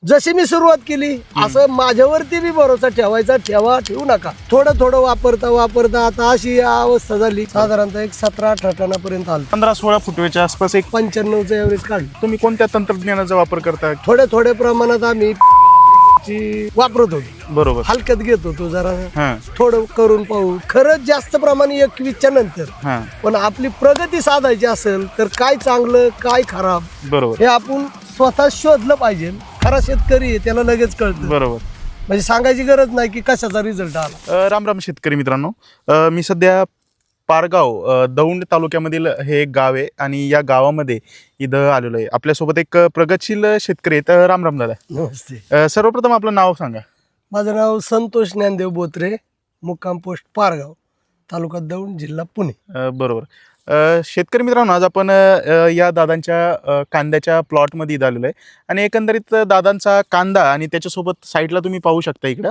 जशी मी सुरुवात केली असं माझ्यावरती बी भरोसा ठेवायचा ठेवू नका. थोडं थोडं वापरता आता अशी अवस्था झाली, साधारणतः एक 17-18 टनापर्यंत आलं. 15-16 फुटवेच्या आसपास एक 95चं एव्हरेज काढलं. तुम्ही कोणत्या तंत्रज्ञानाचा वापर करता? थोड्या प्रमाणात आम्ही वापरत होतो, बरोबर. हलक्यात घेत होतो जरा, हा थोडं करून पाहू. खरंच जास्त प्रमाणे 21च्या नंतर हा पण आपली प्रगती साधायची असेल तर काय चांगलं काय खराब बरोबर हे आपण स्वतः शोधलं पाहिजे. खरा शेतकरी आहे, त्याला लगेच कळतं. बरोबर. म्हणजे सांगायची गरज नाही की कशाचा रिझल्ट आला. राम राम शेतकरी मित्रांनो, मी सध्या पारगाव दौंड तालुक्यामधील हे एक गाव आहे आणि या गावामध्ये इथं आलेलो आहे. आपल्यासोबत एक प्रगतशील शेतकरी आहेत. राम राम दादा. नमस्ते. सर्वप्रथम आपलं नाव सांगा. माझं नाव संतोष ज्ञानदेव बोत्रे, मुक्काम पोस्ट पारगाव, तालुका दौंड, जिल्हा पुणे. बरोबर. शेतकरी मित्रांनो, आज आपण या दादांच्या कांद्याच्या प्लॉटमध्ये इथं आलेलो आहे आणि एकंदरीत दादांचा कांदा आणि त्याच्यासोबत साईडला तुम्ही पाहू शकता इकडं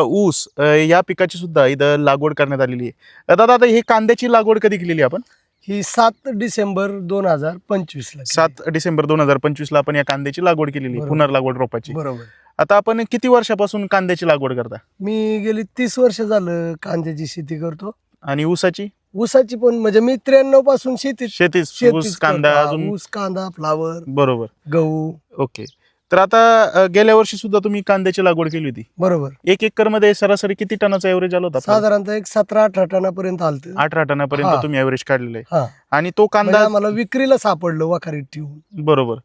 ऊस या पिकाची सुद्धा इथं लागवड करण्यात आलेली आहे. दादा, आता हे कांद्याची लागवड कधी केलेली आपण? ही 7 डिसेंबर 2025 ला. 7 डिसेंबर 2025 आपण या कांद्याची लागवड केलेली आहे, बरोबर. पुनर्लागवड रोपाची. बरोबर. आता आपण किती वर्षापासून कांद्याची लागवड करता? मी गेली 30 वर्ष झालं कांद्याची शेती करतो. आणि ऊसाची? ऊसाची पण म्हणजे मी 93 पासून शेतीच ऊस कांदा अजून? ऊस, कांदा, फ्लावर, बरोबर. गहू. ओके. तर आता गेल्या वर्षी सुद्धा तुम्ही कांद्याची लागवड केली होती. बरोबर. 1 एकर मध्ये सरासरी किती टनाचा एव्हरेज आला होता? साधारणतः एक 17-18 टनापर्यंत आलत. 18 टनापर्यंत हा. तुम्ही एव्हरेज काढलेलं आहे. हा, आणि तो कांदा मला विक्रीला सापडलं वाखारीत ठेवून. बरोबर.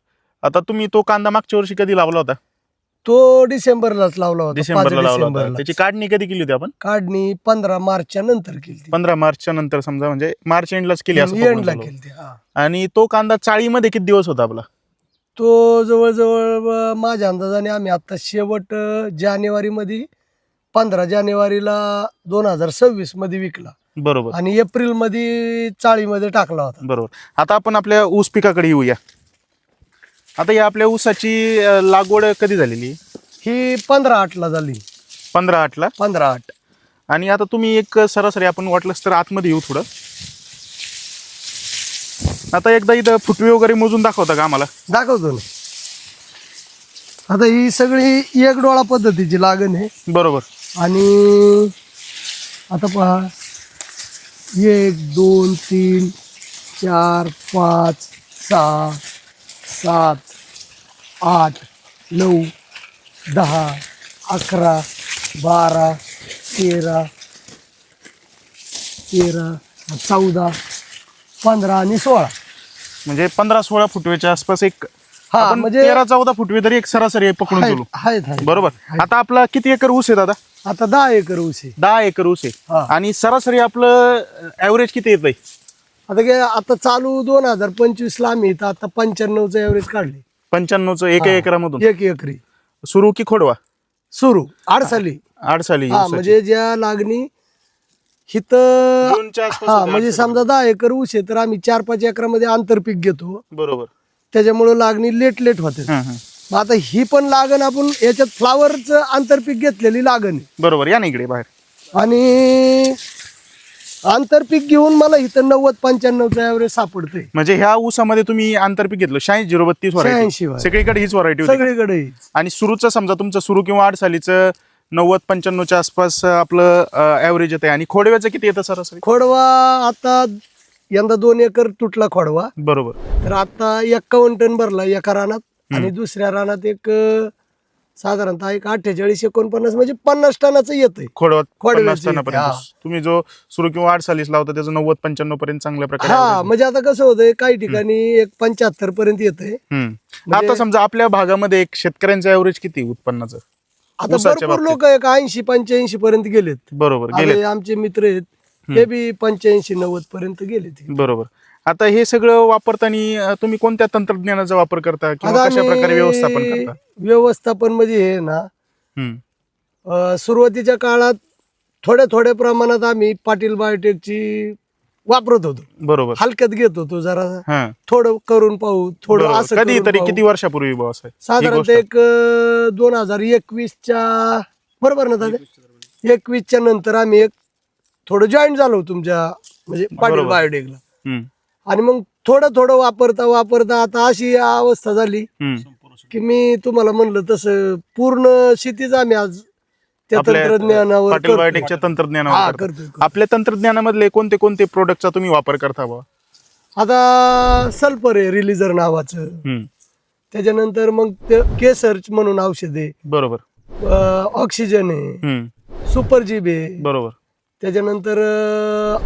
आता तुम्ही तो कांदा मागच्या वर्षी कधी लावला होता? तो डिसेंबरलाच लावला होता. 5 डिसेंबरला लावला होता. डिसेंबरला. त्याची काढणी कधी केली होती आपण? काढणी 15 मार्चच्या नंतर केली. 15 मार्चच्या नंतर, समजा म्हणजे मार्च एंडलाच केली असं पकडून एंडला चालू. केली. हा. आणि तो कांदा चाळीमध्ये किती दिवस होता आपला? तो जवळजवळ माझ्या अंदाजाने आम्ही आता शेवट जानेवारी मध्ये 15 जानेवारीला 2026 मध्ये विकला बरोबर. आणि एप्रिल मध्ये चाळीमध्ये टाकला होता. बरोबर. आता आपण आपल्या ऊस पिकाकडे येऊया. आता या आपल्या ऊसाची लागवड कधी झालेली? ही 15/8 ला झाली. 15/8 ला. 15/8. आणि आता तुम्ही एक सरासरी, आपण वाटलंच तर आतमध्ये येऊ थोडं. आता एकदा इथं फुटवे वगैरे मोजून दाखवता का आम्हाला? दाखवतो ना. आता ही सगळी एक डोळा पद्धतीची लागण आहे. बरोबर. आणि आता पहा, 1 2 3 4 5 6 7 8 9 10 11 12 13 14 15 आणि 16. म्हणजे 15-16 फुटवेच्या आसपास एक, हा, आपण म्हणजे 13-14 फुटवे तरी एक सरासरी पकडून चलू. आहेत. बरोबर. आता आपला किती एकर ऊस आहे दादा? आता 10 एकर ऊस आहे. 10 एकर ऊस आहे. हा. आणि सरासरी आपलं ऍव्हरेज किती येतंय? आता चालू 2025 ला आम्ही इथं आता 95चं एव्हरेज काढले. 95चं एका एकरामधून? 1 एकरी. सुरू की खोडवा? सुरू आडसाली. आडसाली. हा, म्हणजे ज्या लागणी हिथं, जूनच्या आसपास हा, होतं म्हणजे आडसाली. समजा 10 एकर ऊस आहे तर आम्ही 4-5 एकरामध्ये आंतरपीक घेतो, बरोबर. त्याच्यामुळे लागणी लेट होते. हं, हं. मग आता ही पण लागण आपण याच्यात फ्लावरचं आंतरपीक घेतलेली लागण आहे. बरोबर. या ना इकडे बाहेर. आणि आंतरपीक घेऊन मला इथं 90-95चं एव्हरेज सापडतंय. म्हणजे ह्या ऊसामध्ये तुम्ही आंतरपीक घेतलं 86-032 व्हरायटी? 86 व्हरायटी. सगळीकडे हीच व्हरायटी होती? सगळीकडे. आणि सुरूचं समजा तुमचं सुरू किंवा आडसालीचं 90-95च्या आसपास आपलं ऍव्हरेज येते. आणि खोडव्याचं किती येतं सरासरी? खोडवा आता यंदा 2 एकर तुटला खोडवा. बरोबर. तर आता 51 टन भरला एका रानात. आणि दुसऱ्या रानात एक साधारणतः एक 48-49 म्हणजे 50 टनाचं येतंय खोडवा 50 खोडव्याचं येते. टनापर्यंत. हा. तुम्ही जो सुरू किंवा आडसालीस लावता त्याचं 90-95 पर्यंत चांगल्या प्रकारे हा, average म्हणजे आता कसं होतंय, काही ठिकाणी एक 75 पर्यंत येतंय. हम्म. आता समजा आपल्या भागामध्ये एक शेतकऱ्यांचं ऍव्हरेज किती उत्पन्नाचं? आता ऊसाच्या भरपूर बाबतीत. लोक एक 80-85 पर्यंत गेलेत. बरोबर. गेले. आता आमचे मित्र आहेत ते बी 85-90 पर्यंत गेलेत. बरोबर. आता हे सगळं वापरताना तुम्ही कोणत्या तंत्रज्ञानाचा वापर करता किंवा आता कशा प्रकारे आम्ही व्यवस्थापन करता? व्यवस्थापन म्हणजे हे ना, हम्म. सुरुवातीच्या काळात थोड्या प्रमाणात आम्ही पाटील बायोटेकची वापरत होतो, बरोबर. हलक्यात घेत होतो जरा, हा. थोडं करून पाहू, थोडं बरोबर. असं कधी करून तरी पाहू. किती वर्षापूर्वी बॉस आहे ही साधारणतः गोष्ट? एक 2021च्या बरोबर ना दादा, 21च्या नंतर आम्ही एक थोडं जॉईन झालो तुमच्या म्हणजे पाटील बरोबर. बायोटेकला. हम्म. आणि मग थोडं वापरता आता अशी अवस्था झाली हम्म. की मी तुम्हाला म्हणलं तसं पूर्ण शेतीच आम्ही आज त्या आपल्या तंत्रज्ञानावर पाटील करतोय. बायोटेकच्या हा, तंत्रज्ञानावर करता. करतोय. आपल्या तंत्रज्ञानामधले कोणते कोणते प्रोडक्टचा तुम्ही वापर करता बा? आता सल्फर आहे रिलीजर नावाचं, हम्म, त्याच्यानंतर मग ते केसर्च म्हणून औषध आहे, बरोबर. ऑक्सिजन आहे, हम्म, सुपर जीब आहे, बरोबर. त्याच्यानंतर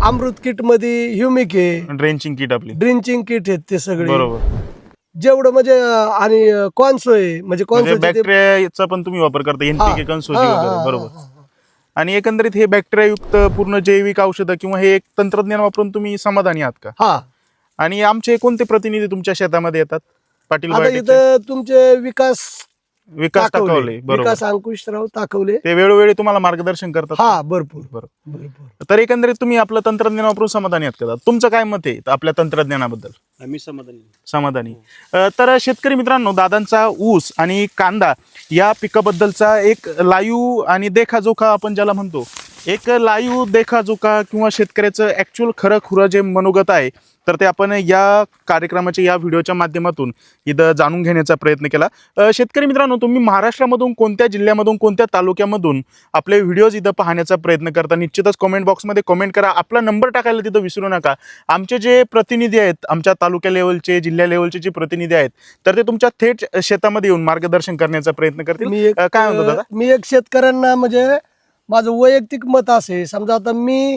अमृत किट मध्ये ह्युमिक आहे, ड्रेंचिंग किट आपली. ड्रिंचिंग किट आहेत ते सगळे, बरोबर. जेवढं म्हणजे आणि कॉन्सो आहे म्हणजे म्हणजे कॉन्सो बॅक्टेरियाचा पण तुम्ही वापर करता, एनपीके कन्सोजी वगैरे. बरोबर. हा. आणि एकंदरीत हे बॅक्टेरियायुक्त पूर्ण जैविक औषधं किंवा हे एक तंत्रज्ञान वापरून तुम्ही समाधानी आहात का? हा. आणि आमचे कोणते प्रतिनिधी तुमच्या शेतामध्ये येतात? पाटील आता बायोटेकचे? इथं तुमचे विकास विकास टाकवले. बरोबर. विकास अंकुशराव ताकवले, ते वेळोवेळी तुम्हाला मार्गदर्शन करतात. हा भरपूर बरोबर. भरपूर. तर एकंदरीत तुम्ही आपलं तंत्रज्ञान वापरून समाधानी आहात का? तुमचं काय मत आहे आपल्या तंत्रज्ञानाबद्दल? आम्ही समाधानी. समाधानी. तर शेतकरी मित्रांनो, दादांचा ऊस आणि कांदा या पिकाबद्दलचा एक लाईव्ह आणि देखाजोखा आपण ज्याला म्हणतो, एक लाईव्ह देखाजोखा किंवा शेतकऱ्याचं ॲक्च्युअल खरं खुरं जे मनोगत आहे, तर ते आपण या कार्यक्रमाच्या या व्हिडिओच्या माध्यमातून इथं जाणून घेण्याचा प्रयत्न केला. शेतकरी मित्रांनो, तुम्ही महाराष्ट्रामधून कोणत्या जिल्ह्यामधून कोणत्या तालुक्यामधून आपले व्हिडिओज इथं पाहण्याचा प्रयत्न करता, निश्चितच कमेंट बॉक्समध्ये कमेंट करा. आपला नंबर टाकायला तिथं विसरू नका. आमचे जे प्रतिनिधी आहेत, आमच्या तालुक्या लेवलचे, जिल्हा लेवलचे जे प्रतिनिधी आहेत, तर ते तुमच्या थेट शेतामध्ये येऊन मार्गदर्शन करण्याचा प्रयत्न करतील. काय म्हणतो दादा? मी एक शेतकऱ्यांना म्हणजे माझं वैयक्तिक मत असे, समजा आता मी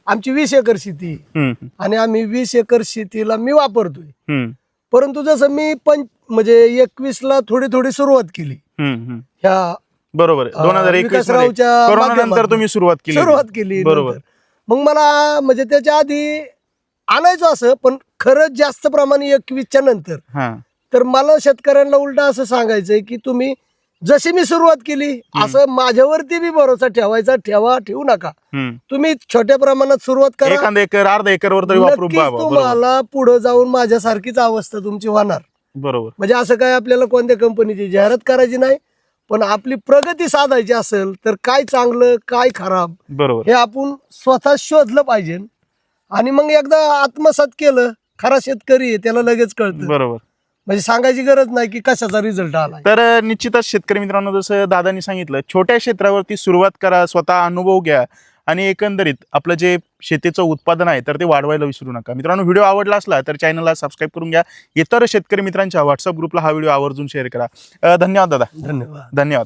आमची 20 एकर शेती हम्म, आणि आम्ही 20 एकर शेतीला मी वापरतोय, हम्म, परंतु जसं मी म्हणजे 21ला थोडी थोडी सुरुवात केली हम्म. ह्या बरोबर. 2021 विकासरावच्या कोरोना नंतर माध्यमातून तुम्ही सुरुवात केली. बरोबर. बरोबर. मग मला म्हणजे त्याच्या आधी आणायचं असं, पण खरंच जास्त प्रमाणे 21च्या नंतर हा, तर मला शेतकऱ्यांना उलट असं सांगायचंय की तुम्ही जशी मी सुरुवात केली असं माझ्यावरती बी भरोसा ठेवू नका. हम्म. तुम्ही छोट्या प्रमाणात सुरुवात करा, एखादा एकर अर्धा एकरवर तरी वापरून नक्कीच पहा. बरोबर. तुम्हाला पुढे जाऊन माझ्यासारखीच अवस्था तुमची होणार. बरोबर. म्हणजे असं काय आपल्याला कोणत्या कंपनीची जाहिरात करायची नाही, पण आपली प्रगती साधायची असेल तर काय चांगलं काय खराब बरोबर. हे आपण स्वतः शोधलं पाहिजे. आणि मग एकदा आत्मसात केलं, खरा शेतकरी आहे त्याला लगेच कळतं. बरोबर. म्हणजे सांगायची गरज नाही की कशाचा रिझल्ट आला. तर निश्चितच शेतकरी मित्रांनो, जसं दादांनी सांगितलं, छोट्या क्षेत्रावरती सुरुवात करा, स्वतः अनुभव घ्या आणि एकंदरीत आपलं जे शेतीचं उत्पादन आहे तर ते वाढवायला विसरू नका. मित्रांनो, व्हिडिओ आवडला असला तर चॅनलला सबस्क्राईब करून घ्या. इतर शेतकरी मित्रांच्या व्हॉट्सअप ग्रुपला हा व्हिडिओ आवर्जून शेअर करा. धन्यवाद दादा. धन्यवाद. धन्यवाद.